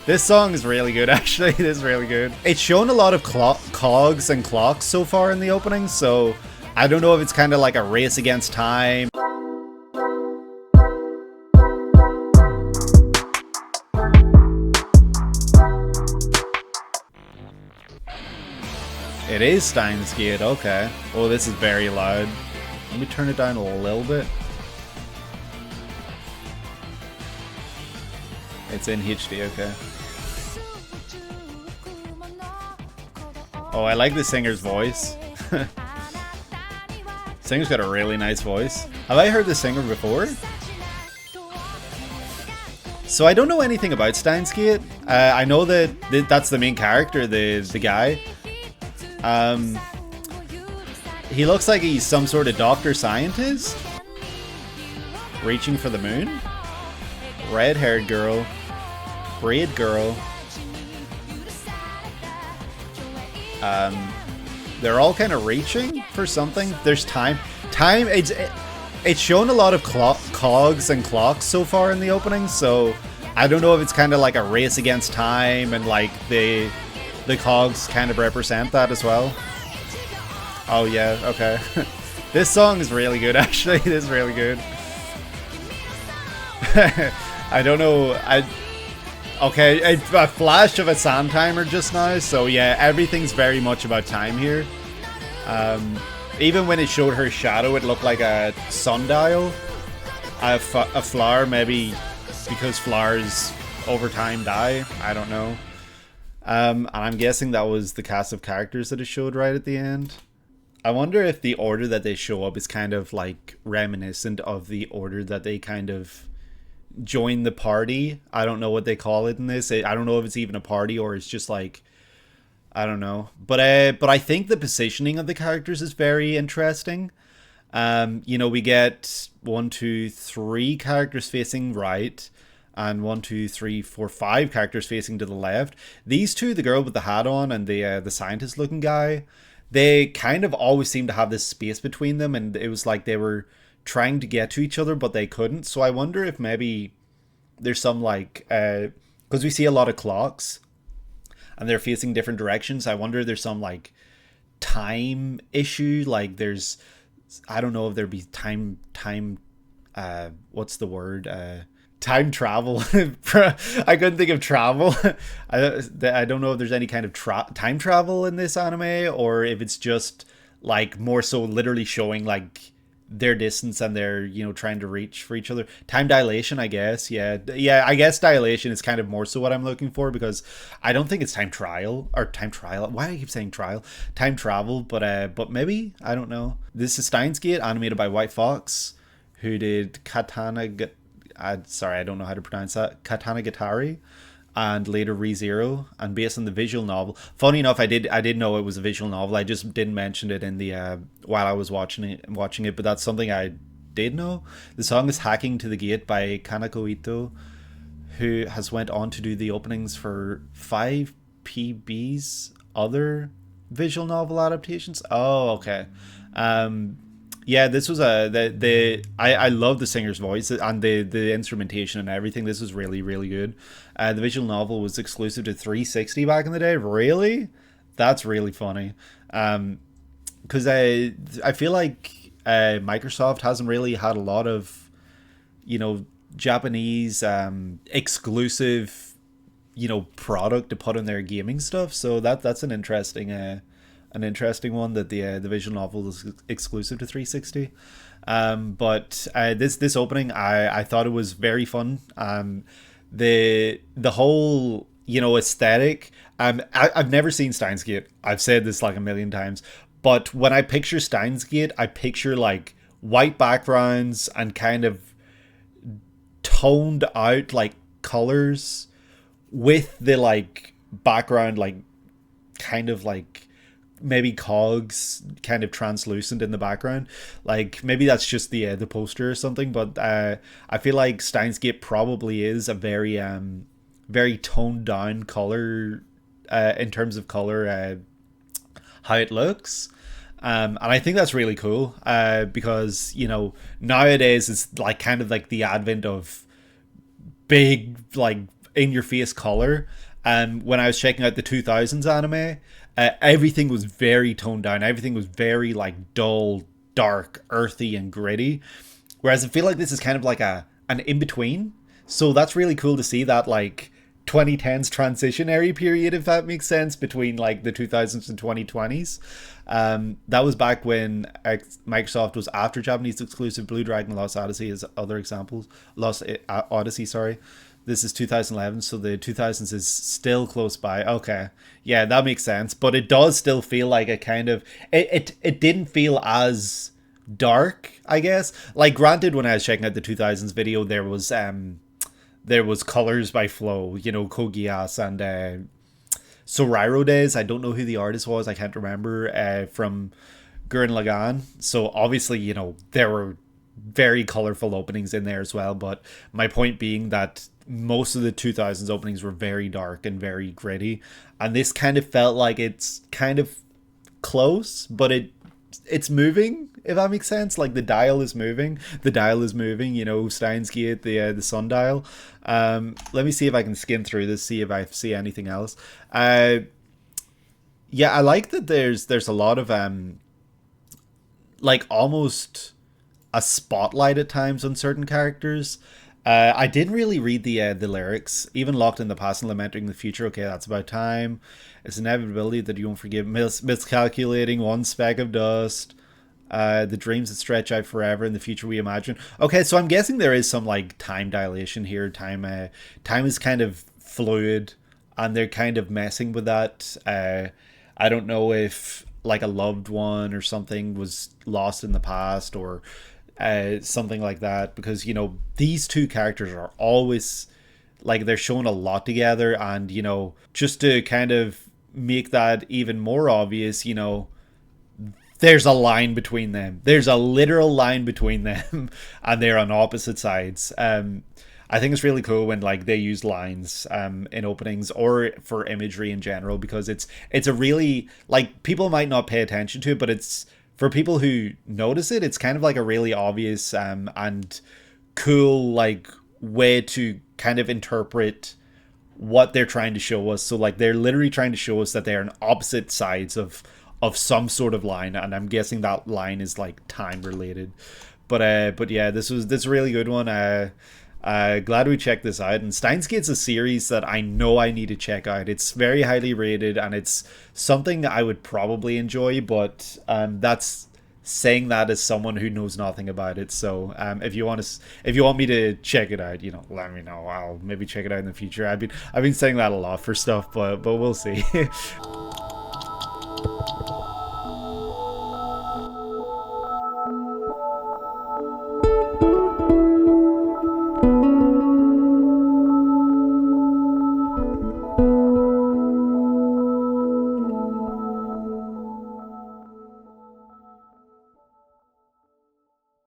This song is really good, actually. It is really good. It's shown a lot of cogs and clocks so far in the opening, so I don't know if it's kind of like a race against time. It is Steins Gate, okay. Oh, this is very loud. Let me turn it down a little bit. It's in HD, okay. Oh, I like the singer's voice. Singer's got a really nice voice. Have I heard the singer before? So I don't know anything about Steins Gate. I know that that's the main character, the guy. He looks like he's some sort of doctor scientist. Reaching for the moon. Red-haired girl. Braid girl. They're all kind of reaching for something. There's time. It's shown a lot of cogs and clocks so far in the opening, so I don't know if it's kind of like a race against time and like the cogs kind of represent that as well. Oh yeah, okay. This song is really good, actually. It is really good. I don't know. Okay, a flash of a sand timer just now, so yeah, everything's very much about time here. Even when it showed her shadow, it looked like a sundial. A flower, maybe because flowers over time die. I don't know. And I'm guessing that was the cast of characters that it showed right at the end. I wonder if the order that they show up is kind of like reminiscent of the order that they kind of join the party. I don't know what they call it in this. I don't know if it's even a party or it's just like, I don't know. But I think the positioning of the characters is very interesting. You know, we get 1, 2, 3 characters facing right, and 1, 2, 3, 4, 5 characters facing to the left. These two, the girl with the hat on and the scientist looking guy, they kind of always seem to have this space between them, and it was like they were trying to get to each other but they couldn't. So I wonder if maybe there's some like because we see a lot of clocks and they're facing different directions. I wonder if there's some like time issue, like there's, I don't know if there'd be time what's the word, time travel. I couldn't think of travel. I don't know if there's any kind of time travel in this anime, or if it's just like more so literally showing like their distance and they're, you know, trying to reach for each other. Time dilation, I guess. Yeah, I guess dilation is kind of more so what I'm looking for, because I don't think it's time trial. Why do I keep saying trial? Time travel, but maybe, I don't know. This is Steins Gate, animated by White Fox, who did sorry, I don't know how to pronounce that. Katanagatari, and later ReZero, and based on the visual novel. Funny enough, I did know it was a visual novel. I just didn't mention it in the while I was watching it, but that's something I did know. The song is "Hacking to the Gate" by Kanako Ito, who has went on to do the openings for 5 PB's other visual novel adaptations. Oh, okay. Yeah, this was I love the singer's voice and the instrumentation and everything. This was really, really good. The visual novel was exclusive to 360 back in the day. Really? That's really funny. Because I feel like Microsoft hasn't really had a lot of, you know, Japanese exclusive, you know, product to put in their gaming stuff. So that's an interesting one, that the visual novel is exclusive to 360. But this opening, I thought it was very fun. The whole, you know, aesthetic. I've never seen Steins Gate. I've said this like a million times, but when I picture Steins Gate, I picture like white backgrounds and kind of toned out like colors with the like background, like kind of like maybe cogs kind of translucent in the background. Like maybe that's just the poster or something, but I feel like Steins Gate probably is a very very toned down color in terms of color, how it looks. And I think that's really cool, because, you know, nowadays it's like kind of like the advent of big like in your face color. And when I was checking out the 2000s anime, everything was very toned down. Everything was very like dull, dark, earthy, and gritty. Whereas I feel like this is kind of like an in between. So that's really cool to see that like 2010s transitionary period, if that makes sense, between like the 2000s and 2020s. That was back when Microsoft was after Japanese exclusive Blue Dragon Lost Odyssey as other examples. Lost Odyssey, sorry. This is 2011, so the 2000s is still close by. Okay, yeah, that makes sense. But it does still feel like a kind of it didn't feel as dark, I guess. Like, granted, when I was checking out the 2000s video, there was colors by Flow, you know, Kogias and Sorairo Days. I don't know who the artist was. I can't remember. From Gurren Lagann. So obviously, you know, there were very colorful openings in there as well. But my point being that most of the 2000s openings were very dark and very gritty. And this kind of felt like it's kind of close, but it's moving, if that makes sense. Like the dial is moving, you know, Steins Gate, the sundial. Let me see if I can skim through this, see if I see anything else. Yeah, I like that there's a lot of like almost a spotlight at times on certain characters. I didn't really read the lyrics. Even locked in the past and lamenting the future. Okay, that's about time. It's inevitability that you won't forgive. Miscalculating one speck of dust. The dreams that stretch out forever in the future we imagine. Okay, so I'm guessing there is some like time dilation here. Time is kind of fluid, and they're kind of messing with that. I don't know if like a loved one or something was lost in the past, or something like that, because you know these two characters are always like they're showing a lot together, and you know, just to kind of make that even more obvious, you know, there's a line between them. There's a literal line between them, and they're on opposite sides. I think it's really cool when like they use lines in openings or for imagery in general, because it's a really, like, people might not pay attention to it, but it's, for people who notice it, it's kind of like a really obvious and cool like way to kind of interpret what they're trying to show us. So like they're literally trying to show us that they're on opposite sides of some sort of line, and I'm guessing that line is like time related. But yeah, this is a really good one. Glad we checked this out. And Steins Gate's a series that I know I need to check out. It's very highly rated, and it's something I would probably enjoy, but that's saying that as someone who knows nothing about it. So if you want me to check it out, you know, let me know. I'll maybe check it out in the future. I've been saying that a lot for stuff, but we'll see.